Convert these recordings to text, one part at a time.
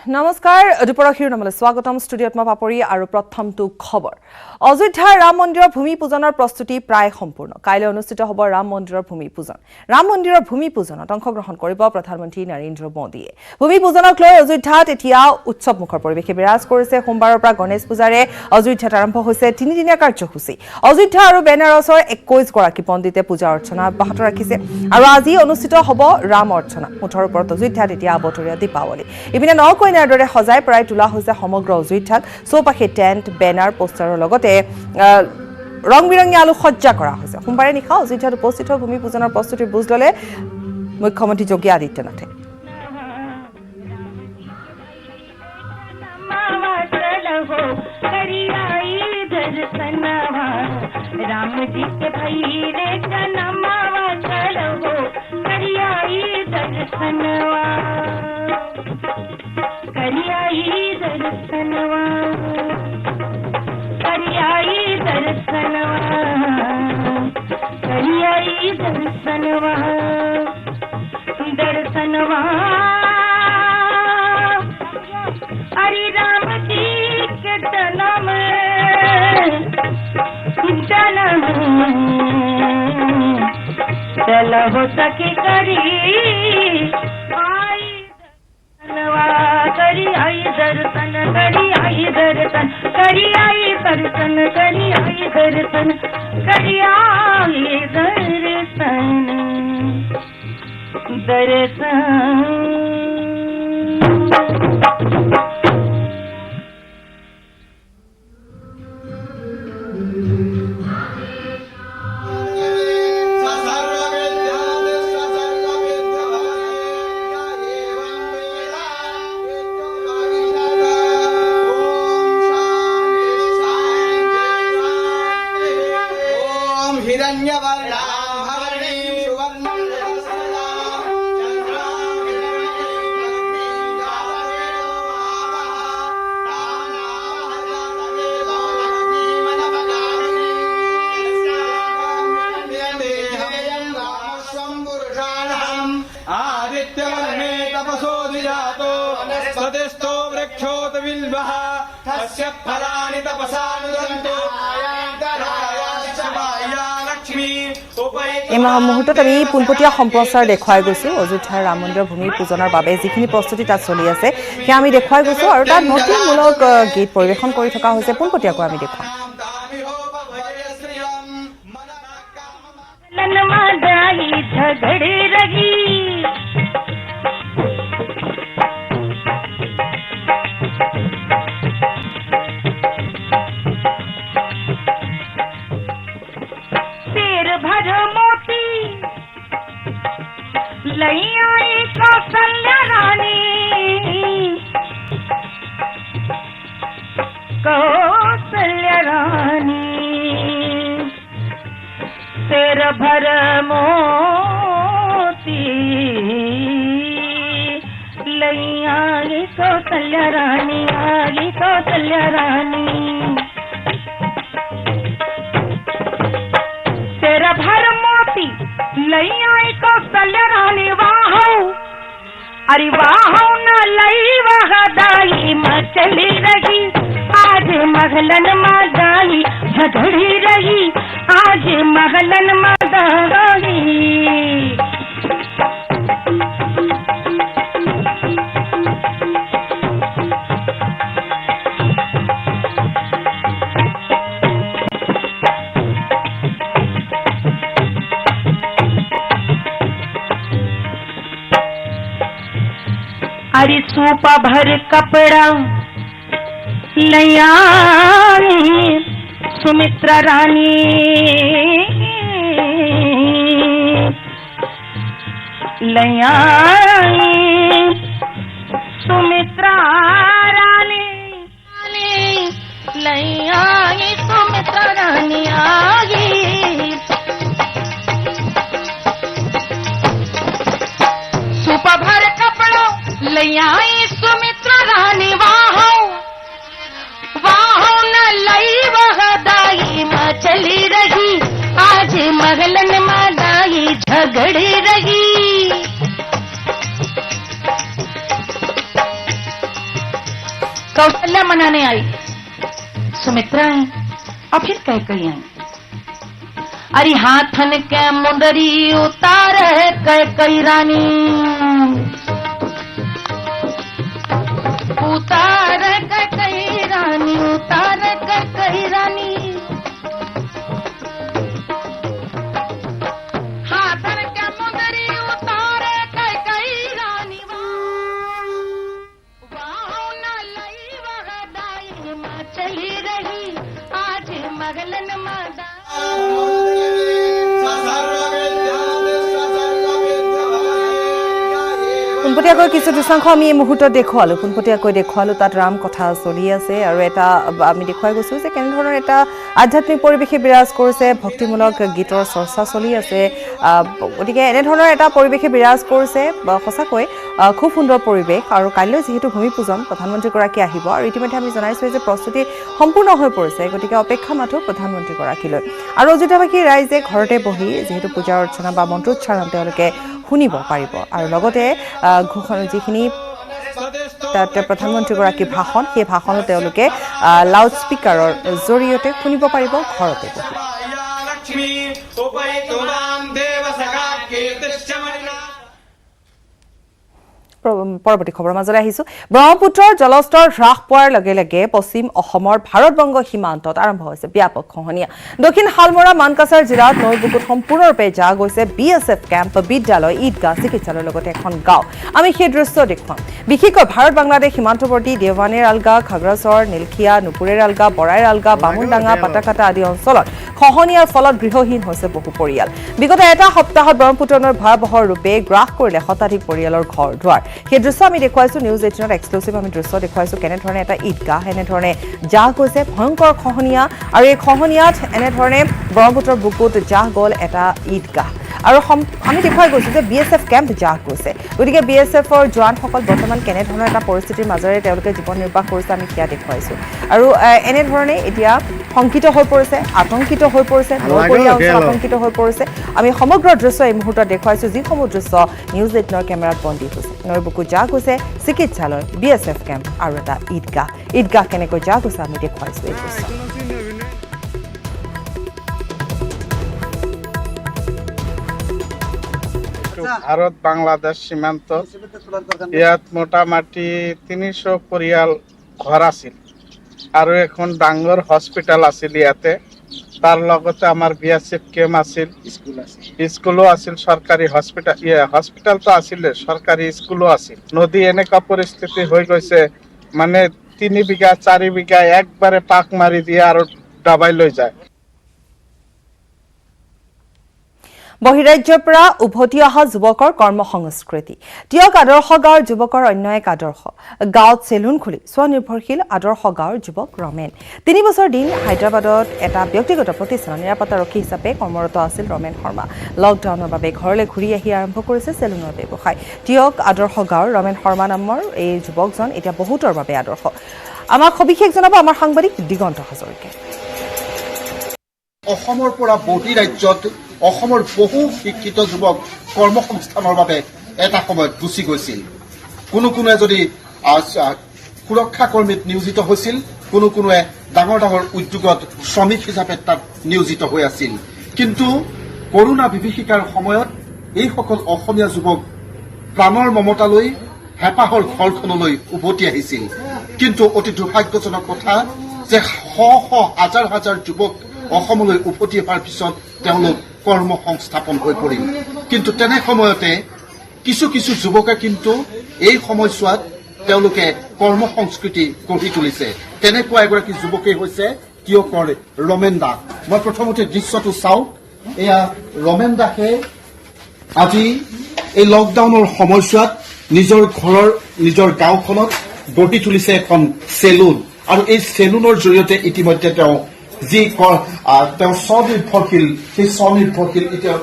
নমস্কাৰ দুপৰখিৰ নমলে স্বাগতম ষ্টুডিঅত মই পাপৰি আৰু প্ৰথমটো খবৰ অযোধ্যাৰ ৰাম মন্দিৰৰ ভূমি পূজনৰ প্ৰস্তুতি প্ৰায় সম্পূৰ্ণ কাইলৈ অনুষ্ঠিত হ'ব ৰাম মন্দিৰৰ ভূমি পূজন ৰাম মন্দিৰৰ ভূমি পূজনত অংশগ্ৰহণ কৰিব প্ৰধানমন্ত্ৰী নৰেন্দ্ৰ মোদীয়ে ভূমি পূজনক লৈ অযোধ্যাত এতিয়া উৎসৱমুখৰ পৰিৱেশ বিৰাজ কৰিছে সোমবাৰৰ পৰা গণেশ পূজাৰে অযোধ্যাত আৰম্ভ হৈছে তিনিদিনীয়া কাৰ্যসূচী অযোধ্যা আৰু বেনাৰসৰ 21 গৰাকী পণ্ডিতে পূজা অৰ্চনা অব্যাহত ৰাখিছে আৰু আজি অনুষ্ঠিত হ'ব ৰাম অৰ্চনা মুঠৰ ওপৰত অযোধ্যাত এতিয়া আবতৰীয়া দীপাৱলী ইপিনে নকৈনাৰ দৰে সজাই প্ৰায় তোলা হৈছে সমগ্ৰ অযোধ্যাক চৌপাশে টেণ্ট বেনাৰ পোষ্টাৰৰ লগতে ৰং বিৰঙী আলো সজ্জা কৰা হৈছে সোমবাৰে নিশা অযোধ্যাত উপস্থিত হৈ ভূমি পূজনৰ প্ৰস্তুতিৰ বুজ ল'লে মুখ্যমন্ত্ৰী যোগী আদিত্যনাথে राम जी के भैरे जनमावा चलो करियाई दर्शनवा करियाई दर्शनवा करियाई दर्शनवा करियाई दर्शनवा दर्शनवा हरि राम जी के जन्म चलो हो सके करी आई दर्शन करी आई दर्शन करी आई दर्शन करी आई दर्शन करी आई दर्शन दर्शन এই মুহূৰ্তত আমি পোনপটীয়া সম্প্ৰচাৰ দেখুৱাই গৈছো অযোধ্যাৰ ৰাম মন্দিৰৰ ভূমি পূজনৰ বাবে যিখিনি প্ৰস্তুতি তাত চলি আছে সেয়া আমি দেখুৱাই গৈছো আৰু তাত ভক্তিমূলক গীত পৰিৱেশন কৰি থকা হৈছে পোনপটীয়াকৈ আমি দেখুৱাম कौशल्या रानी सिर भर मोती लैया कौशल्या रानी आई कौशल्या रानी सिर भर मोती लैया कौशल्या रानी वाहो अरे वाहो न लई वह दाई मचली रही आज महलन मादाई झगड़ी रही आज महलन मादाई अरे सूपा भर कपड़ा लैया सुमित्रा रानी लैया सुमित्रा रानी लैया सुमित्रा रानी आई सुपा भर कपड़ो लैया सुमित्रा रानी वाहो वाहो न लई वह दाई मचली रही आज महलन मादाई झगड़ी रही कौशल्या मनाने आई, सुमित्रा आई और फिर कैकई आई। अरे हाथन के मुंदरी उतार कैकई रानी, उतार कैकई रानी, उतार कैकई रानी। हाथन के मुंदरी उतार कैकई रानी, वाह न लई वहदाई माँ चली रही आज मगलन मादा। পোনপটীয়াকৈ কিছু দৃশ্যাংশ আমি এই মুহূৰ্তত দেখুৱালোঁ তাত ৰাম কথা চলি আছে আৰু এটা আমি দেখুৱাই গৈছোঁ যে কেনেধৰণৰ এটা আধ্যাত্মিক পৰিৱেশে বিৰাজ কৰিছে, ভক্তিমূলক গীতৰ চৰ্চা চলি আছে। গতিকে এনেধৰণৰ এটা পৰিৱেশে বিৰাজ কৰিছে, সঁচাকৈ খুব সুন্দৰ পৰিৱেশ। আৰু কাইলৈ যিহেতু ভূমি পূজন, প্ৰধানমন্ত্ৰীগৰাকী আহিব আৰু ইতিমধ্যে আমি জনাইছোঁ যে প্ৰস্তুতি সম্পূৰ্ণ হৈ পৰিছে। গতিকে অপেক্ষা মাথো প্ৰধানমন্ত্ৰীগৰাকীলৈ। আৰু অযোধ্যাবাসী ৰাইজে ঘৰতে বহি যিহেতু পূজা অৰ্চনা বা মন্ত্ৰোচ্চাৰণ তেওঁলোকে শুনিব পাৰিব আৰু লগতে যিখিনি তাতে প্ৰধানমন্ত্ৰীগৰাকীৰ ভাষণ, সেই ভাষণো তেওঁলোকে লাউড স্পীকাৰৰ জৰিয়তে শুনিব পাৰিব ঘৰতে বহি। পৰৱৰ্তী খবৰ মাজলৈ আহিছোঁ। ব্ৰহ্মপুত্ৰৰ জলস্তৰ হ্ৰাস পোৱাৰ লগে লগে পশ্চিম অসমৰ ভাৰত-বংগ সীমান্তত আৰম্ভ হৈছে ব্যাপক খহনীয়া। দক্ষিণ শালমৰা মানকাছাৰ জিলাত নৈ বুকুত সম্পূৰ্ণৰূপে যা গৈছে BSF কেম্প, বিদ্যালয়, ঈদগাহ, চিকিৎসালয়ৰ লগতে এখন গাঁও। আমি সেই দৃশ্য দেখুৱাম। বিশেষকৈ ভাৰত-বাংলাদেশ সীমান্তৱৰ্তী দেৱানীৰ আলগা, খাগৰাছৰ, নীলখিয়া, নুপুৰেৰ আলগা, বৰাইৰ আলগা, বামুনডাঙা, পাতাকাটা আদি অঞ্চলত খহনীয়াৰ ফলত গৃহহীন হৈছে বহু পৰিয়াল। বিগত এটা সপ্তাহত ব্ৰহ্মপুত্ৰ নৈৰ ভয়াৱহ ৰূপে গ্ৰাস কৰিলে শতাধিক পৰিয়ালৰ ঘৰ দুৱাৰ। সেই দৃশ্য আমি দেখুৱাইছোঁ নিউজ 18ত এক্সক্লুচিভ আমি দৃশ্য দেখুৱাইছোঁ কেনেধৰণে এটা ঈদগাহ এনেধৰণে জাহ গৈছে, ভয়ংকৰ খহনীয়া। আৰু এই খহনীয়াত এনেধৰণে ব্ৰহ্মপুত্ৰৰ বুকুত জাহ গ'ল এটা ঈদগাহ আৰু আমি দেখুৱাই গৈছোঁ যে BSF কেম্প জাহ গৈছে। গতিকে BSFৰ জোৱানসকল বৰ্তমান কেনেধৰণৰ এটা পৰিস্থিতিৰ মাজেৰে তেওঁলোকে জীৱন নিৰ্বাহ কৰিছে আমি সেয়া দেখুৱাইছোঁ। আৰু এনেধৰণে এতিয়া শংকিত হৈ পৰিছে, আতংকিত হৈ পৰিছে, নৈপৰীয়া অঞ্চল আতংকিত হৈ পৰিছে। আমি সমগ্ৰ দৃশ্য এই মুহূৰ্তত দেখুৱাইছোঁ, যিসমূহ দৃশ্য নিউজ 18ৰ কেমেৰাত বন্দী হৈছে। নৈৰ বুকুত জাহ গৈছে চিকিৎসালয়, BSF কেম্প আৰু এটা ঈদগাহ। ঈদগাহ কেনেকৈ জাহ গৈছে আমি দেখুৱাইছোঁ এই দৃশ্য। ভাৰত বাংলাদেশ সীমান্ত ইয়াত মোটামুটি 300 পৰিয়াল ঘৰ আছিল আৰু এখন ডাঙৰ হস্পিটেল আছিল ইয়াতে। তাৰ লগতে আমাৰ BSF কেম্প আছিল, স্কুলো আছিল, চৰকাৰী হস্পিটেলটো আছিলে, চৰকাৰী স্কুলো আছিল। নদী এনেকুৱা পৰিস্থিতি হৈ গৈছে, মানে 3 বিঘা 4 বিঘা একবাৰে পাক মাৰি দিয়ে আৰু দাবাই লৈ যায়। বহিৰাজ্যৰ পৰা উভতি অহা যুৱকৰ কৰ্মসংস্কৃতি। টিয়ক আদৰ্শ গাঁৱৰ যুৱকৰ অন্য এক আদৰ্শ। গাঁৱত চেলুন খুলি স্বনিৰ্ভৰশীল আদৰ্শ গাঁৱৰ যুৱক ৰমেন। 3 বছৰ দিন হায়দৰাবাদত এটা ব্যক্তিগত প্ৰতিষ্ঠানৰ নিৰাপত্তাৰক্ষী হিচাপে কৰ্মৰত আছিল ৰমেন শৰ্মা। লকডাউনৰ বাবে ঘৰলৈ ঘূৰি আহি আৰম্ভ কৰিছে চেলুনৰ ব্যৱসায়। টিয়ক আদৰ্শ গাঁৱৰ ৰমেন শৰ্মা নামৰ এই যুৱকজন এতিয়া বহুতৰ বাবে আদৰ্শ। আমাক সবিশেষ জনাব আমাৰ সাংবাদিক দিগন্ত হাজৰিকাই। অসমৰ পৰা বহিৰাজ্যত অসমৰ বহু শিক্ষিত যুৱক কৰ্মসংস্থানৰ বাবে এটা সময়ত গুচি গৈছিল। কোনোৱে যদি সুৰক্ষা কৰ্মীত নিয়োজিত হৈছিল, কোনোৱে ডাঙৰ ডাঙৰ উদ্যোগত শ্ৰমিক হিচাপে তাত নিয়োজিত হৈ আছিল। কিন্তু কৰোনা বিভীষিকাৰ সময়ত এইসকল অসমীয়া যুৱক প্ৰাণৰ মমতালৈ হেঁপাহৰ ঘৰখনলৈ উভতি আহিছিল। কিন্তু অতি দুৰ্ভাগ্যজনক কথা যে হাজাৰ হাজাৰ যুৱক অসমলৈ উভতি অহাৰ পিছত তেওঁলোক কৰ্মসংস্থাপন হৈ পৰিল। কিন্তু তেনে সময়তে কিছু কিছু যুৱকে কিন্তু এই সময়ছোৱাত তেওঁলোকে কৰ্মসংস্কৃতি গঢ়ি তুলিছে। তেনেকুৱা এগৰাকী যুৱকেই হৈছে টিয়কৰ ৰমেন দাস। মই প্ৰথমতে দৃশ্যটো চাওঁ। এয়া ৰমেন দাসে আজি এই লকডাউনৰ সময়ছোৱাত নিজৰ ঘৰৰ নিজৰ গাঁওখনত গঢ়ি তুলিছে এখন চেলুন আৰু এই চেলুনৰ জৰিয়তে ইতিমধ্যে তেওঁ যি তেওঁ স্বনিৰ্ভৰশীল, সেই স্বনিৰ্ভৰশীল এতিয়া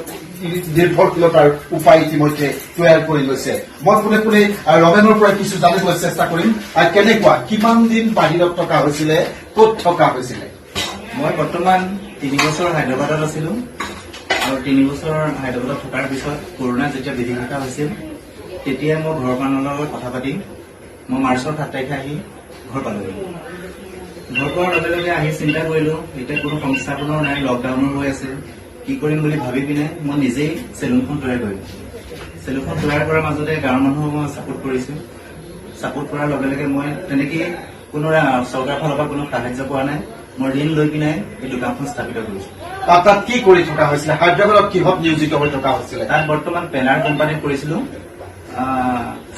নিৰ্ভৰশীলতাৰ উপায় ইতিমধ্যে তৈয়াৰ কৰি লৈছে। মই কোনে ৰমেনৰ পৰা কিছু জানিবলৈ চেষ্টা কৰিম। কেনেকুৱা, কিমান দিন বাহিৰত থকা হৈছিলে, ক'ত থকা হৈছিলে? মই বৰ্তমান 3 বছৰ হায়দৰাবাদত আছিলো আৰু 3 বছৰ হায়দৰাবাদত থকাৰ পিছত কৰোণা যেতিয়া বিভীষিকা হৈছিল, তেতিয়া মই ঘৰৰ মানুহৰ লগত কথা পাতি মই মাৰ্চৰ 7 তাৰিখে আহি ঘৰ পালোগৈ। ঘৰ পোৱাৰ লগে লগে আহি চিন্তা কৰিলো এতিয়া কোনো সংস্থাপনৰ নাই, লকডাউনৰ হৈ আছে, কি কৰিম বুলি ভাবি পিনে মই নিজেই চেলুনখন তৈয়াৰ কৰিলো। চেলুনখন তৈয়াৰ কৰাৰ মাজতে গাঁৱৰ মানুহক মই ছাপোৰ্ট কৰিছো। ছাপোৰ্ট কৰাৰ লগে লগে মই তেনেকেই কোনো চৰকাৰৰ ফালৰ পৰা কোনো সাহায্য পোৱা নাই, মই ঋণ লৈ পিনে এই দোকানখন স্থাপিত কৰিছো। তাত কি কৰি থকা হৈছিলে? হায়দৰাবাদত কিহত নিয়োজিত হৈ থকা হৈছিলে? তাত বৰ্তমান পেনাৰ কোম্পানীত কৰিছিলো,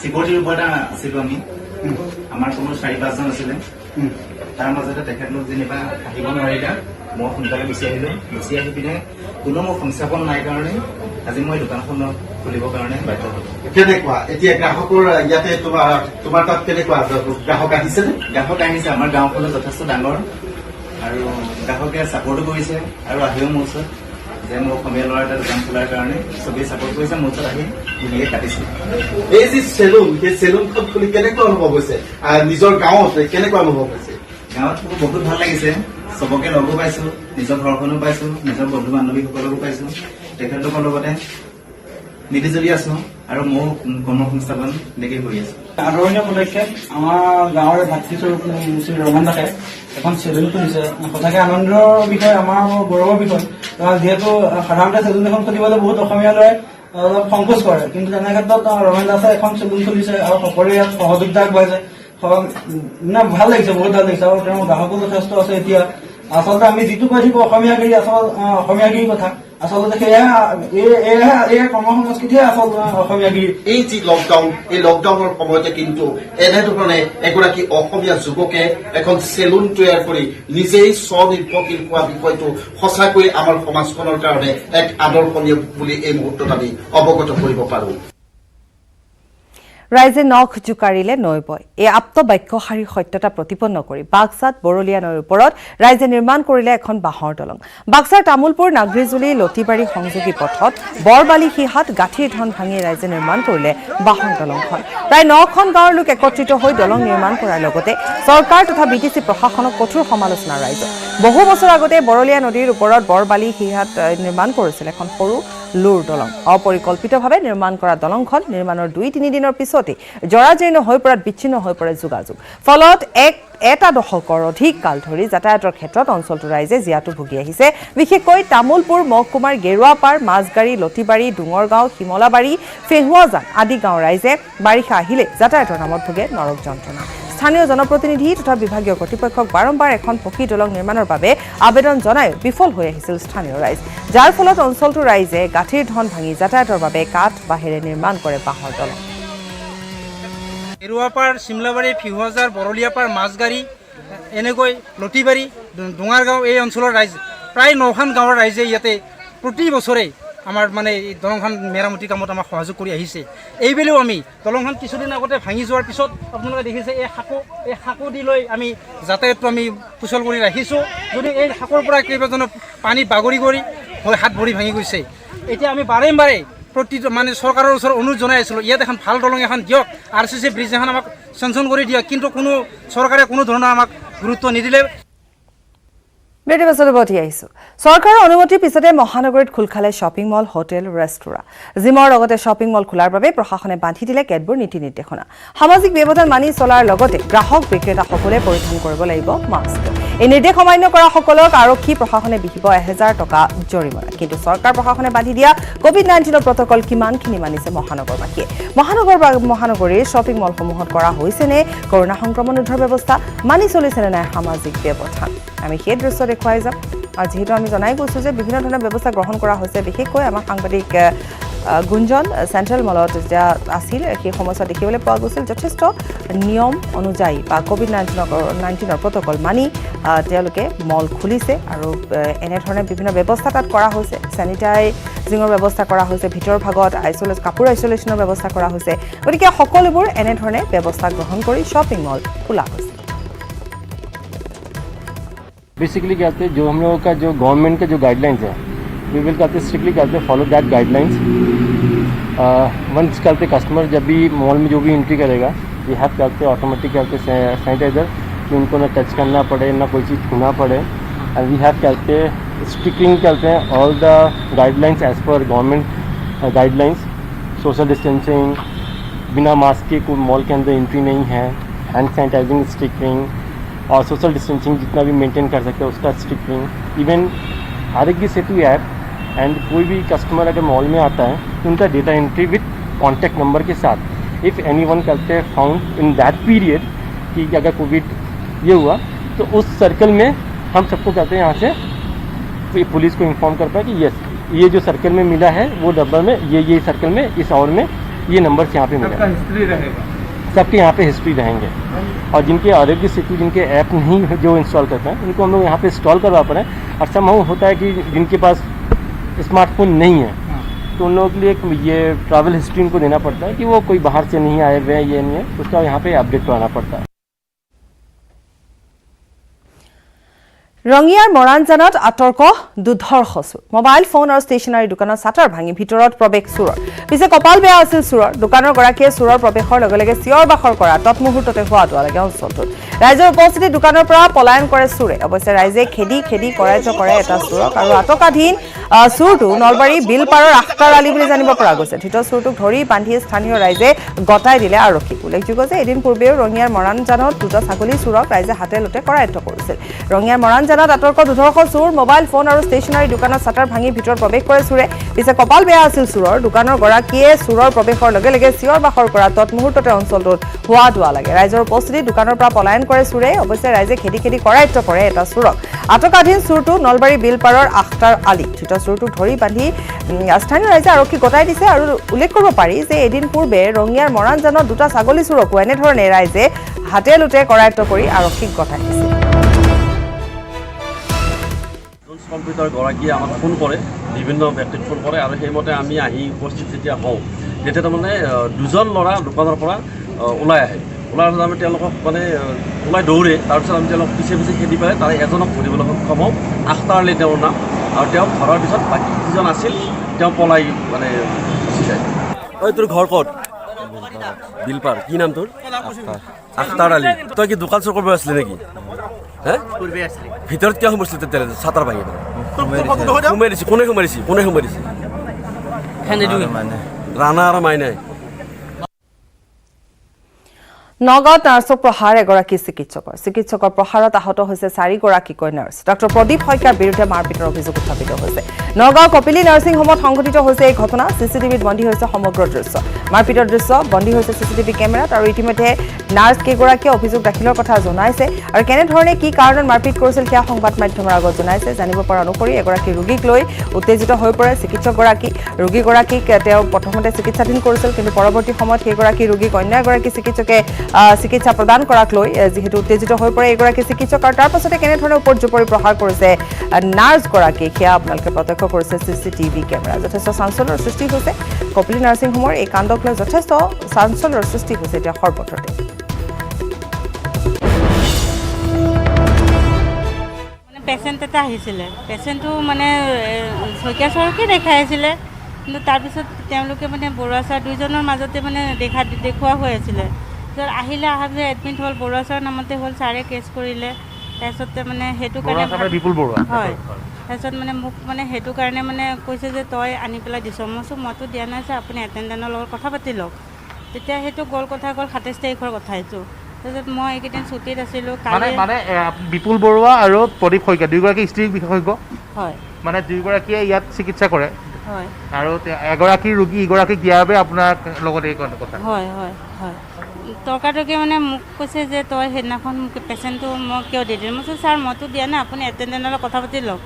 চিকিউৰিটিৰ ওপৰতে আছিলো আমি। আমাৰ কোনো 4-5জন আছিলে। তাৰ মাজতে তেখেতলোক যেনিবা আহিব নোৱাৰিলে, মই সোনকালে গুচি আহিলো। গুচি আহি পিনে কোনো মোৰ সংস্থাপন নাই কাৰণে আজি মই দোকানখন খুলিবৰ কাৰণে বাধ্য হলো। কেনেকুৱা এতিয়া গ্ৰাহকৰ ইয়াতে তোমাৰ তাত কেনেকুৱা গ্ৰাহক আহিছেনে? গ্ৰাহক আহিছে, আমাৰ গাঁওখনো যথেষ্ট ডাঙৰ আৰু গ্ৰাহকে ছাপোৰ্টো কৰিছে আৰু আহিও মোৰ ওচৰত যে মোৰ অসমীয়া ল'ৰা এটা দোকান খোলাৰ কাৰণে চবেই ছাপোৰ্ট কৰিছে, মোৰ ওচৰত আহি ধুনীয়াকে কাটিছে। এই যি চেলুন, সেই চেলুনখন খুলি কেনেকুৱা অনুভৱ হৈছে? নিজৰ গাঁৱত কেনেকুৱা অনুভৱ হৈছে? গাঁৱত মোৰ বহুত ভাল লাগিছে, চবকে লগো পাইছো, নিজৰ ঘৰখনো পাইছো, নিজৰ বন্ধু বান্ধৱীসকলকো পাইছো, তেখেতলোকৰ লগতে মিলিজুলি আছো আৰু মোৰ কৰ্ম সংস্থাপন এনেকেই কৰি আছো। আদৰণীয় পদক্ষেপ আমাৰ গাঁৱৰে ভাতৃস্বৰূপ শ্ৰী ৰমন দাসে এখন চেলুন খুলিছে। সঁচাকৈ আনন্দৰ বিষয়, আমাৰ গৌৰৱৰ বিষয়। যিহেতু সাধাৰণতে চেলুন এখন খুলিবলৈ বহুত অসমীয়া ল'ৰাই অলপ সংকোচ কৰে, কিন্তু তেনে ক্ষেত্ৰত ৰমেন দাসে এখন চেলুন খুলিছে আৰু সকলোৱে ইয়াত সহযোগিতা আগবঢ়াইছে। ভাল লাগিছে, বহুত ভাল লাগিছে আৰু তেওঁৰ গ্ৰাহকো যথেষ্ট আছে। এতিয়া আচলতে আমি যিটো কৈ থাকো অসমীয়াগিৰি, অসমীয়াগিৰিৰ কথা, আচলতে সেয়া কৰ্ম সংস্কৃতিহে আচল অসমীয়াগিৰি। এই যি লকডাউন, এই লকডাউনৰ সময়তে কিন্তু এনেধৰণে এগৰাকী অসমীয়া যুৱকে এখন চেলুন তৈয়াৰ কৰি নিজেই স্বনিৰ্ভৰশীল হোৱা বিষয়টো সঁচাকৈ আমাৰ সমাজখনৰ কাৰণে এক আদৰ্শনীয় বুলি এই মুহূৰ্তত আমি অৱগত কৰিব পাৰো। ৰাইজে নখ জোকাৰিলে নৈ বয়, এই আপ্ত বাক্যশাৰীৰ সত্যতা প্ৰতিপন্ন কৰি বাক্সাত বৰলীয়া নৈৰ ওপৰত ৰাইজে নিৰ্মাণ কৰিলে এখন বাঁহৰ দলং। বাক্সাৰ তামোলপুৰ নাগৰিজুলি লতিবাৰী সংযোগী পথত বৰবালি সিহাত গাঁঠিৰ ধন ভাঙি ৰাইজে নিৰ্মাণ কৰিলে বাঁহৰ দলংখন। প্ৰায় 9খন গাঁৱৰ লোক একত্ৰিত হৈ দলং নিৰ্মাণ কৰাৰ লগতে চৰকাৰ তথা BTC প্ৰশাসনক কঠোৰ সমালোচনা ৰাইজৰ। বহু বছৰ আগতে বৰলীয়া নদীৰ ওপৰত বৰবালি সিহাত নিৰ্মাণ কৰিছিল এখন সৰু লোৰ দলং। অপৰিকল্পিতভাৱে নিৰ্মাণ কৰা দলংখন নিৰ্মাণৰ 2-3 দিনৰ পিছতে জৰাজীৰ্ণ হৈ পৰাত বিচ্ছিন্ন হৈ পৰে যোগাযোগ। ফলত এটা দশকৰ অধিক কাল ধৰি যাতায়াতৰ ক্ষেত্ৰত অঞ্চলটোৰ ৰাইজে জীয়াতু ভুগি আহিছে। বিশেষকৈ তামোলপুৰ মহকুমাৰ গেৰুৱাপাৰ, মাছগাড়ী, লতিবাৰী, ডুঙৰগাঁও, শিমলাবাৰী, ফেহুৱাজান আদি গাঁৱৰ ৰাইজে বাৰিষা আহিলে যাতায়াতৰ নামত ভোগে নৰক যন্ত্ৰণা। স্থানীয় জনপ্ৰতিনিধি তথা বিভাগীয় কৰ্তৃপক্ষক বাৰম্বাৰ এখন পকী দলং নিৰ্মাণৰ বাবে আবেদন জনায়ো বিফল হৈ আহিছিল স্থানীয় ৰাইজ, যাৰ ফলত অঞ্চলটোৰ ৰাইজে গাঁঠিৰ ধন ভাঙি যাতায়াতৰ বাবে কাঠ বাঁহেৰে নিৰ্মাণ কৰে বাঁহৰ দলং। গেৰুৱাপাৰ, চিমলাবাৰী, ফিহুৱাজাৰ, বৰলীয়াপাৰ, মাছগাড়ী, এনেকৈ লতিবাৰী, ডোঙাৰগাঁও এই অঞ্চলৰ ৰাইজ প্ৰায় 9খন গাঁৱৰ ৰাইজে ইয়াতে প্ৰতি বছৰে আমাৰ মানে এই দলংখন মেৰামতি কামত আমাক সহযোগ কৰি আহিছে। এইবেলিও আমি দলংখন কিছুদিন আগতে ভাঙি যোৱাৰ পিছত আপোনালোকে দেখিছে এই সাঁকো দি লৈ আমি যাতায়াতটো আমি সুচল কৰি ৰাখিছোঁ। যদি এই সাঁকোৰ পৰা কেইবাজনো পানীত বাগৰি হৈ হাত ভৰি ভাঙি গৈছে। এতিয়া আমি বাৰে প্ৰতিটো মানে চৰকাৰৰ ওচৰত অনুৰোধ জনাই আছিলোঁ, ইয়াত এখন ভাল দলং এখন দিয়ক, RCC ব্ৰিজ এখন আমাক চেংচন কৰি দিয়ক, কিন্তু চৰকাৰে কোনো ধৰণৰ আমাক গুৰুত্ব নিদিলে। বিৰতি পাছত উভতি আহিছো। চৰকাৰৰ অনুমতিৰ পিছতে মহানগৰীত খোল খালে শ্বপিং মল, হোটেল, ৰেস্তোৰাঁ। জিমৰ লগতে শ্বপিং মল খোলাৰ বাবে প্ৰশাসনে বান্ধি দিলে কেতবোৰ নীতি নিৰ্দেশনা। সামাজিক ব্যৱধান মানি চলাৰ লগতে গ্ৰাহক বিক্ৰেতাসকলে পৰিধান কৰিব লাগিব মাস্ক। এই নিৰ্দেশ অমান্য কৰাসকলক আৰক্ষী প্ৰশাসনে বিহিব 1000 টকা জৰিমনা। কিন্তু চৰকাৰ প্ৰশাসনে বান্ধি দিয়া COVID-19 প্ৰটকল কিমানখিনি মানিছে মহানগৰবাসীয়ে? মহানগৰীৰ শ্বপিং মলসমূহত কৰা হৈছেনে কৰোনা সংক্ৰমণ ৰোধৰ ব্যৱস্থা? মানি চলিছেনে নাই সামাজিক ব্যৱধান? আমি সেই দৃশ্য দেখুৱাই যাম। আৰু যিহেতু আমি জনাই গৈছোঁ যে বিভিন্ন ধৰণৰ ব্যৱস্থা গ্ৰহণ কৰা হৈছে, বিশেষকৈ আমাৰ সাংবাদিক গুঞ্জন চেণ্ট্ৰেল মলত যেতিয়া আছিল সেই সময়ছোৱাত দেখিবলৈ পোৱা গৈছিল যথেষ্ট নিয়ম অনুযায়ী বা COVID-19 প্ৰটকল মানি তেওঁলোকে মল খুলিছে আৰু এনেধৰণে বিভিন্ন ব্যৱস্থা তাত কৰা হৈছে। চেনিটাইজিঙৰ ব্যৱস্থা কৰা হৈছে, ভিতৰৰ ভাগত কাপোৰ আইচলেশ্যনৰ ব্যৱস্থা কৰা হৈছে। গতিকে সকলোবোৰ এনেধৰণে ব্যৱস্থা গ্ৰহণ কৰি শ্বপিং মল খোলা হৈছে। बेसिकली क्या कहते हैं, जो हम लोगों का जो गवर्नमेंट का जो गाइडलाइंस है, वी विल कहते हैं स्ट्रिक्टली कहते हैं फॉलो दैट गाइडलाइंस। वंस कहते कस्टमर जब भी मॉल में जो भी एंट्री करेगा, ये हैव कहते ऑटोमेटिक कहते सैनिटाइजर कि उनको ना टच करना पड़े, ना कोई चीज़ छूना पड़े। एंड वी हैव कहते स्ट्रिक्टली कहते हैं all the guidelines as per government guidelines. Social distancing, बिना मास्क के कोई मॉल के अंदर एंट्री नहीं है, हैंड सैनिटाइजिंग स्टिकरिंग और सोशल डिस्टेंसिंग जितना भी मेंटेन कर सकते हैं उसका stickering, even Aarogya Setu app and कोई भी कस्टमर अगर मॉल में आता है तो उनका data entry with contact number के साथ, इफ़ एनी वन करते हैं फाउंड इन दैट पीरियड कि अगर कोविड ये हुआ तो उस सर्कल में हम सबको कहते हैं यहाँ से पुलिस को इन्फॉर्म कर पाए कि यस ये जो सर्कल में मिला है वो नंबर में ये सर्कल में इस आवर में ये नंबर यहाँ पे मिला, हिस्ट्री रहेगा, सबके यहाँ पे हिस्ट्री रहेंगे। और जिनके आरोग्य सेतु जिनके ऐप नहीं जो इंस्टॉल करते हैं उनको हम लोग यहाँ पे इंस्टॉल करवा पा रहे हैं। और समहाउ होता है कि जिनके पास स्मार्टफोन नहीं है तो उन लोगों के लिए ये ट्रैवल हिस्ट्री उनको देना पड़ता है कि वो कोई बाहर से नहीं आए हुए हैं, ये नहीं है, उसका यहाँ पे अपडेट कराना पड़ता है। ৰঙিয়াৰ মৰাণজানত আতৰ্ক দুধৰ্ষ চোৰ, মোবাইল ফোন আৰু ষ্টেচনাৰী দোকানৰ ছাটাৰ ভাঙি ভিতৰত প্ৰৱেশ চোৰৰ। পিছে কপাল বেয়া আছিল চোৰৰ। দোকানৰ গৰাকীয়ে চোৰৰ প্ৰৱেশৰ লগে লগে চিঞৰ বাখৰ কৰা তৎমুহূৰ্ততে হোৱা দোৱা লাগে অঞ্চলটোত। ৰাইজৰ উপস্থিতি দোকানৰ পৰা পলায়ন কৰে চোৰে। অৱশ্যে ৰাইজে খেদি খেদি কৰায়ত্ব কৰে এটা চোৰক আৰু আটকাধীন চোৰটো নলবাৰী বিলপাৰৰ আখতাৰ আলী বুলি জানিব পৰা গৈছে। ধৃত চোৰটোক ধৰি বান্ধি স্থানীয় ৰাইজে গতাই দিলে আৰক্ষীক। উল্লেখযোগ্য যে এদিন পূৰ্বেও ৰঙিয়াৰ মৰাণজানত দুটা ছাগলী চোৰক ৰাইজে হাতে লোটে কৰায়ত্ব কৰিছিল। ৰঙিয়াৰ মৰাণজানত আতৰ্ক দুধৰ্ষ চোৰ, মোবাইল ফোন আৰু ষ্টেচনাৰী দোকানৰ ছাটাৰ ভাঙি ভিতৰত প্ৰৱেশ কৰে চোৰে। পিছে কপাল বেয়া আছিল চোৰৰ। দোকানৰ গৰাকীয়ে চোৰৰ প্ৰৱেশৰ লগে লগে চিঞৰ বাখৰ কৰা তৎমুহূৰ্ততে অঞ্চলটোত হোৱা দোৱা লাগে। ৰাইজৰ উপস্থিতিত দোকানৰ পৰা পলায়ন কৰে চোৰে। অৱশ্যে ৰাইজে খেদি খেদি কৰায়ত্ব কৰে এটা চোৰক। আটকাধীন চোৰটো নলবাৰী বিলপাৰৰ আখতাৰ আলী। ধৃত চোৰটোক ধৰি বান্ধি স্থানীয় ৰাইজে আৰক্ষীক গতাই দিছে। আৰু উল্লেখ কৰিব পাৰি যে এদিন পূৰ্বে ৰঙিয়াৰ মৰাণজানত দুটা ছাগলী চোৰকো এনেধৰণে ৰাইজে হাতে লোটে কৰায়ত্ব কৰি আৰক্ষীক গতাই দিছে। কম্পিউটাৰ গৰাকীয়ে আমাক ফোন কৰে, বিভিন্ন ব্যক্তিক ফোন কৰে আৰু সেইমতে আমি আহি উপস্থিত যেতিয়া হওঁ তেতিয়া তাৰমানে দুজন ল'ৰা দোকানৰ পৰা ওলাই আহে। ওলাই আহোঁতে আমি তেওঁলোকক মানে ওলাই দৌৰে, তাৰপিছত আমি তেওঁলোকক পিছে পিছে খেদি পেলাই তাৰে এজনক ধৰিবলৈ সক্ষম হওঁ। আখতাৰ আলী তেওঁৰ নাম, আৰু তেওঁক ধৰাৰ পিছত বাকী যিজন আছিল তেওঁ পলাই মানে গুচি যায়। ঐ তোৰ ঘৰ ক'ত? বিলপাৰ। কি নাম তোৰ? আখতাৰ আলী। তই কি দোকান চোৰ কৰিব আছিলি নেকি? হে ভিতৰত কিয় সোমাইছিলি তেতিয়াহ'লে? ছাটাৰ ভাঙি সোমাই দিছে। কোনে সোমাই দিছে? কোনে সোমাই দিছে? ৰাণা আৰু মাইনাই। নগাঁৱত নাৰ্ছক প্ৰহাৰ এগৰাকী চিকিৎসকৰ প্ৰহাৰত আহত হৈছে 4গৰাকীকৈ নাৰ্ছ। ডক্টৰ প্ৰদীপ শইকীয়াৰ বিৰুদ্ধে মাৰপিটৰ অভিযোগ উত্থাপিত হৈছে। নগাঁও কপিলী নাৰ্ছিং হোমত সংঘটিত হৈছে এই ঘটনা। চিচিটিভিত বন্দী হৈছে সমগ্ৰ দৃশ্য। মাৰপিটৰ দৃশ্য বন্দী হৈছে চিচিটিভি কেমেৰাত। আৰু ইতিমধ্যে নাৰ্ছ কেইগৰাকীয়ে অভিযোগ দাখিলৰ কথা জনাইছে। আৰু কেনেধৰণে কি কাৰণত মাৰপিট কৰিছিল সেয়া সংবাদ মাধ্যমৰ আগত জনাইছে। জানিব পৰা অনুসৰি এগৰাকী ৰোগীক লৈ উত্তেজিত হৈ পৰে চিকিৎসকগৰাকী। ৰোগীগৰাকীক তেওঁ প্ৰথমতে চিকিৎসাধীন কৰিছিল, কিন্তু পৰৱৰ্তী সময়ত সেইগৰাকী ৰোগীক অন্য এগৰাকী চিকিৎসকে চিকিৎসা প্ৰদান কৰাক লৈ যিহেতু উত্তেজিত হৈ পৰে এগৰাকী চিকিৎসক। আৰু তাৰ পাছতে কেনেধৰণে ওপৰত জোপৰি প্ৰহাৰ কৰিছে নাৰ্ছগৰাকীক সেয়া আপোনালোকে প্ৰত্যক্ষ কৰিছে চিচিটিভি কেমেৰা। যথেষ্ট চাঞ্চল্যৰ সৃষ্টি হৈছে। কপিলী নাৰ্ছিং হোমৰ এই কাণ্ডক লৈ যথেষ্ট চাঞ্চল্যৰ সৃষ্টি হৈছে এতিয়া সৰ্বত্ৰতে। পেচেণ্ট এটা আহিছিলে, পেচেণ্টটো মানে শইকীয়া ছাৰকে দেখাই আছিলে, কিন্তু তাৰপিছত তেওঁলোকে মানে বৰুৱা ছাৰ দুইজনৰ মাজতে মানে দেখুওৱা হৈ আছিলে। তাৰপিছত আহিলে অহাৰ পিছত এডমিট হ'ল, বৰুৱা ছাৰৰ নামতে হ'ল, ছাৰে কেছ কৰিলে। তাৰপিছতে মানে সেইটো কাৰণে বিপুল বৰুৱা হয়। তাৰপিছত মানে মোক মানে সেইটো কাৰণে মানে কৈছে যে তই আনি পেলাই দিছ। মইতো দিয়া নাই ছাৰ, আপুনি এটেণ্ডেণ্টৰ লগত কথা পাতি লওক। তেতিয়া সেইটো গ'ল, কথা গ'ল 27 তাৰিখৰ কথা এইটো। তাৰপিছত মই এইকেইদিন ছুটীত আছিলোঁ। মানে বিপুল বৰুৱা আৰু প্ৰদীপ শইকীয়া দুয়োগৰাকী স্ত্ৰী বিশেষজ্ঞ হয়, মানে দুয়োগৰাকীয়ে ইয়াত চিকিৎসা কৰে। হয়। আৰু এগৰাকী ৰোগী ইগৰাকীক দিয়াৰ বাবে আপোনাৰ লগত এই কথা। হয় হয় হয়। তৰ্কাতৰ্কি মানে মোক কৈছে যে তই সেইদিনাখন মোক পেচেণ্টটো মই কিয় দি দিম। মই কৈছোঁ ছাৰ মইতো দিয়া নাই, আপুনি এটেণ্ডেণ্টৰ লগত কথা পাতি লওক,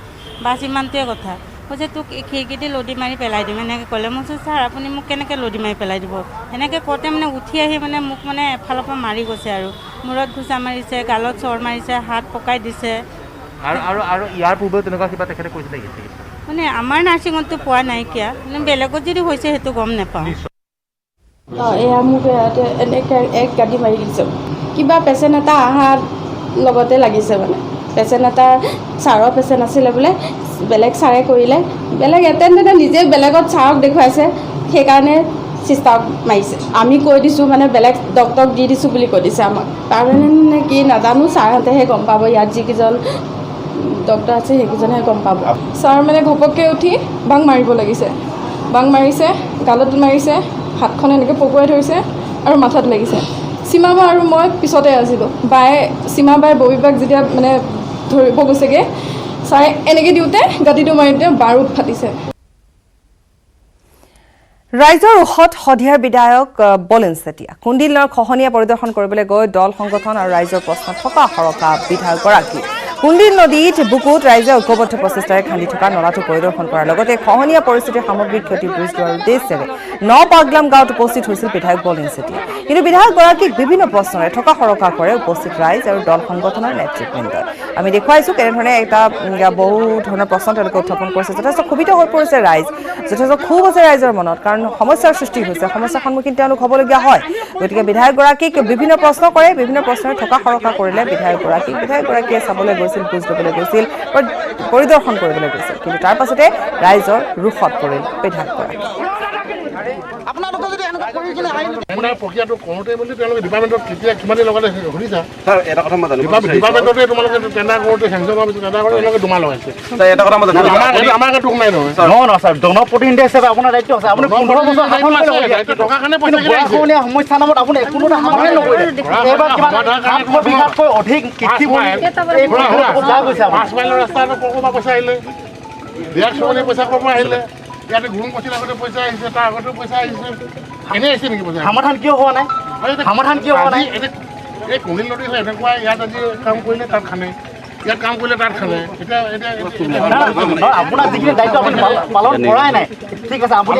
বাছ ইমানটোৱে কথা। কৈছে তোক খিৰিকীদি লদি মাৰি পেলাই দিম এনেকৈ ক'লে। মই কৈছোঁ ছাৰ আপুনি মোক কেনেকৈ লদি মাৰি পেলাই দিব। সেনেকৈ কওঁতে মানে উঠি আহি মানে মোক মানে এফালৰ পৰা মাৰি গৈছে আৰু মূৰত ঘোচা মাৰিছে, গালত চৰ মাৰিছে, হাত পকাই দিছে। আৰু ইয়াৰ পূৰ্বেও তেনেকুৱা কিবা তেখেতে কৈছিলে মানে আমাৰ নাৰ্ছিঙততো পোৱা নাইকিয়া, মানে বেলেগত যদি হৈছে সেইটো গম নাপাওঁ। এয়া মোক এনেকৈ এক গাড়ী মাৰি দিছোঁ। কিবা পেচেণ্ট এটা অহাৰ লগতে লাগিছে, মানে পেচেণ্ট এটা ছাৰৰ পেচেণ্ট আছিলে বোলে, বেলেগ ছাৰে কৰিলে, বেলেগ এটেণ্ডেণ্টে নিজে বেলেগত ছাৰক দেখুৱাইছে, সেইকাৰণে চিষ্টাৰক মাৰিছে। আমি কৈ দিছোঁ মানে বেলেগ ডক্টৰক দি দিছোঁ বুলি কৈ দিছে আমাক। পাৰ্মানেণ্ট নে কি নাজানো, ছাৰহঁতেহে গম পাব। ইয়াত যিকেইজন ডক্টৰ আছে সেইকেইজনেহে গম পাব। ছাৰ মানে ঘপককৈ উঠি বাং মাৰিব লাগিছে, বাং মাৰিছে, গালত মাৰিছে, হাতখন এনেকৈ পকুৱাই ধৰিছে আৰু মাথাত লাগিছে। সীমাবা আৰু মই পিছতে আছিলোঁ বায়ে সীমাবাই ববিবাক যেতিয়া মানে ধৰিব গৈছেগৈ ছাৰে এনেকৈ দিওঁতে গাঁতিটো মাৰিতে বাৰুদ ফাটিছে ৰাইজৰ উখত সধিয়াৰ বিধায়ক বলেন চেতিয়া কুণ্ডিলৰ খহনীয়া পৰিদৰ্শন কৰিবলৈ গৈ দল সংগঠন আৰু ৰাইজৰ প্ৰশ্ন থকা সৰকা বিধায়কগৰাকী কুণ্ডিল নদীত বুকুত ৰাইজে ঐক্যবদ্ধ প্ৰচেষ্টাৰে খান্দি থকা নলাটো পৰিদৰ্শন কৰাৰ লগতে খহনীয়া পৰিস্থিতিৰ সামগ্ৰিক ক্ষতি বুজ লোৱাৰ উদ্দেশ্যেৰে পাগলাম গাঁৱত উপস্থিত হৈছিল বিধায়ক বলেন চেতিয়া কিন্তু বিধায়কগৰাকীক বিভিন্ন প্ৰশ্নৰে থকা সৰকা কৰে উপস্থিত ৰাইজ আৰু দল সংগঠনৰ নেতৃবৃন্দই আমি দেখুৱাইছোঁ কেনেধৰণে এটা বহু ধৰণৰ প্ৰশ্ন তেওঁলোকে উত্থাপন কৰিছে যথেষ্ট ক্ষোভিত হৈ পৰিছে ৰাইজ যথেষ্ট ক্ষোভ আছে ৰাইজৰ মনত কাৰণ সমস্যাৰ সৃষ্টি হৈছে সমস্যাৰ সন্মুখীন তেওঁলোক হ'বলগীয়া হয় গতিকে বিধায়কগৰাকীক বিভিন্ন প্ৰশ্ন কৰে বিভিন্ন প্ৰশ্নৰে থকা সৰকা কৰিলে বিধায়কগৰাকীয়ে চাবলৈ গৈছিল বুজ ল'বলৈ গৈছিল পৰিদৰ্শন কৰিবলৈ গৈছিল কিন্তু তাৰ পাছতে ৰাইজৰ ৰোষত পৰিল বিধায়কগৰাকী প্ৰক্ৰিয়াটো কৰোঁতে বুলি তেওঁলোকে ডিপাৰ্টমেণ্টত কেতিয়া কিমান লগালে শুনিছা ছাৰ এটা কথা মই জানো ডিপাৰ্টমেণ্টতে তোমালোকে টেণ্ডাৰ কৰোঁতে চেংচন হোৱাৰ পিছত টেণ্ডাৰ কৰোঁতে তেওঁলোকে দুমাহ লগাইছে এটা কথা মই জানো আমাৰ দুখ নাই নহয় নহয় ছাৰ জনপ্ৰতিনিধি হিচাপে আপোনাৰ দায়িত্ব আছে আপুনি 15 বছৰ শাসন কৰিলে টকাৰ কাৰণে পইচা গৰাখহনীয়া সমস্যাৰ নামত আপুনি কোনো এটা সমাধান নকৰিলে এইবাৰ কিমান 8 বিঘাতকৈ অধিক কৃষি ভূমি এই পইচা গৈছে 5 মাইলৰ ৰাস্তাটো ক'ৰপৰা পইচা আহিলে বিয়াৰ চৰণি পইচা ক'ৰপৰা আহিলে ইয়াতে ঘুম কচিল আগতে পইচা আহিছে তাৰ আগতেও পইচা আহিছে এনেই আহিছে নেকি পইচা সমাধান কিয় হোৱা নাই এই কুণ্ডিল নদী হয় এনেকুৱা ইয়াত আজি কাম কৰিলে তাত খানে ইয়াত কাম কৰিলে তাত খানে এতিয়া আপোনাৰ যিখিনি দায়িত্ব আপুনি পালন কৰাই নাই ঠিক আছে আপুনি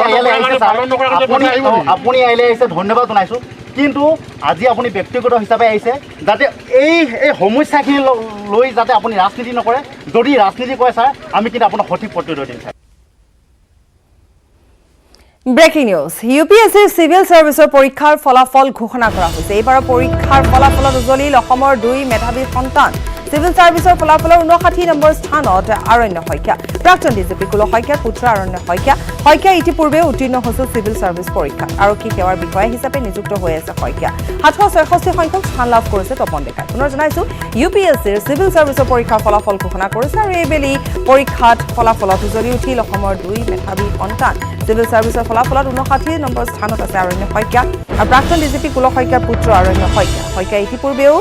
আহিলে আহিছে ধন্যবাদ জনাইছোঁ কিন্তু আজি আপুনি ব্যক্তিগত হিচাপে আহিছে যাতে এই সমস্যাখিনি লৈ যাতে আপুনি ৰাজনীতি নকৰে যদি ৰাজনীতি কৰে ছাৰ আমি কিন্তু আপোনাক সঠিক প্ৰতিৰোধ দিম ছাৰ ব্ৰেকিং নিউজ ইউপিএছচিৰ চিভিল সাৰ্ভিসৰ পৰীক্ষাৰ ফলাফল ঘোষণা কৰা হৈছে এইবাৰৰ পৰীক্ষাৰ ফলাফলত উজ্বলিল অসমৰ 2 মেধাৱী সন্তান চিভিল সাৰ্ভিসৰ ফলাফলৰ 59 নম্বৰ স্থানত আৰণ্য শইকীয়া প্ৰাক্তন ডিজিপি কুল শইকীয়াৰ পুত্ৰ আৰণ্য শইকীয়া ইতিপূৰ্বে উত্তীৰ্ণ হৈছিল চিভিল সাৰ্ভিস পৰীক্ষাত আৰক্ষী সেৱাৰ বিষয়া হিচাপে নিযুক্ত হৈ আছে শইকীয়া 766 সংখ্যক স্থান লাভ কৰিছে তপন ডেকাই পুনৰ জনাইছো ইউপিএছচিৰ চিভিল সাৰ্ভিসৰ পৰীক্ষাৰ ফলাফল ঘোষণা কৰিছে আৰু এইবেলি পৰীক্ষাত ফলাফলত উজ্বলি উঠিল অসমৰ 2 মেধাৱী সন্তান চিভিল সাৰ্ভিসৰ ফলাফলত 59 নম্বৰ স্থানত আছে আৰণ্য শইকীয়া আৰু প্ৰাক্তন ডিজিপি কুল শইকীয়াৰ পুত্ৰ আৰণ্য শইকীয়া ইতিপূৰ্বেও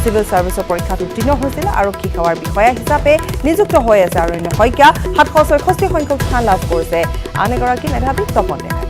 চিভিল সাৰ্ভিসৰ পৰীক্ষাত উত্তীৰ্ণ হৈছিল আৰক্ষী সেৱাৰ বিষয়া হিচাপে নিযুক্ত হৈ আছে আৰণ্য শইকীয়া 766 সংখ্যক স্থান লাভ কৰিছে আন এগৰাকী মেধাৱী তপন ডেকাই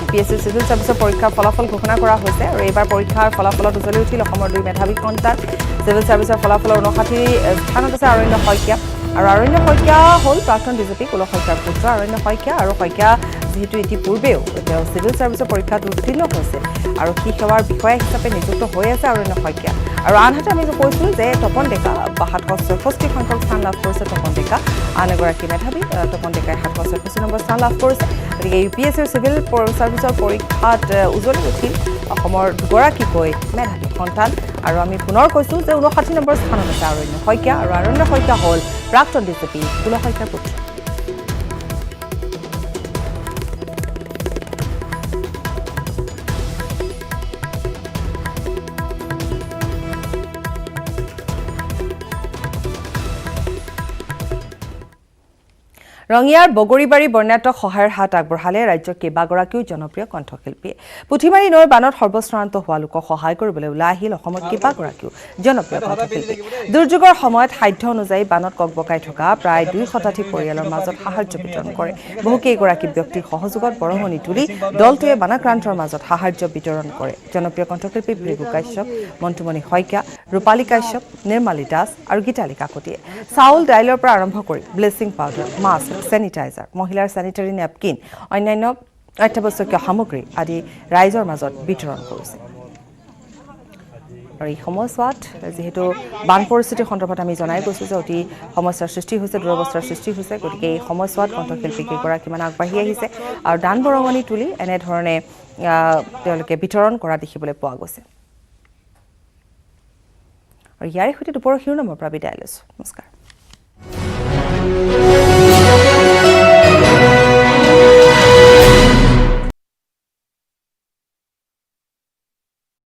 ইউপিএছচি চিভিল সাৰ্ভিসৰ পৰীক্ষাৰ ফলাফল ঘোষণা কৰা হৈছে আৰু এইবাৰ পৰীক্ষাৰ ফলাফলত উজ্বলি উঠিল অসমৰ 2 মেধাৱী সন্তান চিভিল সাৰ্ভিসৰ ফলাফলৰ 59 স্থানত আছে আৰণ্য শইকীয়া আৰু আৰণ্য শইকীয়া হ'ল প্ৰাক্তন ডিজিপি কুল শইকীয়াৰ পুত্ৰ আৰণ্য শইকীয়া আৰু শইকীয়া যেহেতু ইতিপূৰ্বেও তেওঁ চিভিল সাৰ্ভিসৰ পৰীক্ষাত উত্তীৰ্ণ হৈছে আৰু কি সেৱাৰ বিষয়া হিচাপে নিযুক্ত হৈ আছে আৰণ্য শইকীয়া আৰু আনহাতে আমি কৈছোঁ যে তপন ডেকা 766 সংখ্যক স্থান লাভ কৰিছে তপন ডেকা আন এগৰাকী মেধাৱী তপন ডেকাই 766 নম্বৰ স্থান লাভ কৰিছে গতিকে ইউপিএছচিৰ চিভিল সাৰ্ভিসৰ পৰীক্ষাত উজ্বলি উঠিল অসমৰ দুগৰাকীকৈ মেধাৱী সন্তান আৰু আমি পুনৰ কৈছোঁ যে 59 নম্বৰ স্থানত আছে আৰণ্য শইকীয়া আৰু আৰণ্য শইকীয়া হ'ল প্ৰাক্তন ডিজিপি কুল শইকীয়াৰ পুত্ৰ ৰঙিয়াৰ বগৰীবাৰী বৰ্ণাঢ্য সহায়ৰ হাত আগবঢ়ালে ৰাজ্যৰ কেইবাগৰাকীও জনপ্ৰিয় কণ্ঠশিল্পীয়ে পুথিমাৰী নৈৰ বানত সৰ্বশ্ৰান্ত হোৱা লোকক সহায় কৰিবলৈ ওলাই আহিল অসমৰ কেইবাগৰাকীও জনপ্ৰিয় কণ্ঠশিল্পী দুৰ্যোগৰ সময়ত সাধ্য অনুযায়ী বানত ককবকাই থকা প্ৰায় 2 শতাধিক পৰিয়ালৰ মাজত সাহায্য বিতৰণ কৰে বহুকেইগৰাকী ব্যক্তিৰ সহযোগত বৰঙণি তুলি দলটোৱে বানাক্ৰান্তৰ মাজত সাহায্য বিতৰণ কৰে জনপ্ৰিয় কণ্ঠশিল্পী ভৃগু কাশ্যপ মন্টুমণি শইকীয়া ৰূপালী কাশ্যপ নিৰ্মালী দাস আৰু গীতালী কাকতিয়ে চাউল দাইলৰ পৰা আৰম্ভ কৰি ব্লিচিং পাউডাৰ মাস্ক স্যানিটাইজাৰ মহিলাৰ স্যানিটাৰী নেপকিন অন্যান্য অত্যাৱশ্যকীয় সামগ্ৰী আদি ৰাইজৰ মাজত বিতৰণ কৰিছে আৰু এই সময়ছোৱাত যেহেতু বান পৰিস্থিতিৰ সন্দৰ্ভত আমি জনাই গৈছোঁ যে অতি সমস্যাৰ সৃষ্টি হৈছে দুৰৱস্থাৰ সৃষ্টি হৈছে গতিকে এই সময়ছোৱাত কণ্ঠশিল্পী কেইগৰাকীমান আগবাঢ়ি আহিছে আৰু দান বৰঙণি তুলি এনেধৰণে তেওঁলোকে বিতৰণ কৰা দেখিবলৈ পোৱা গৈছে আৰু ইয়াৰ সৈতে দুপৰৰ শিৰোনামৰ পৰা বিদায় লৈছোঁ নমস্কাৰ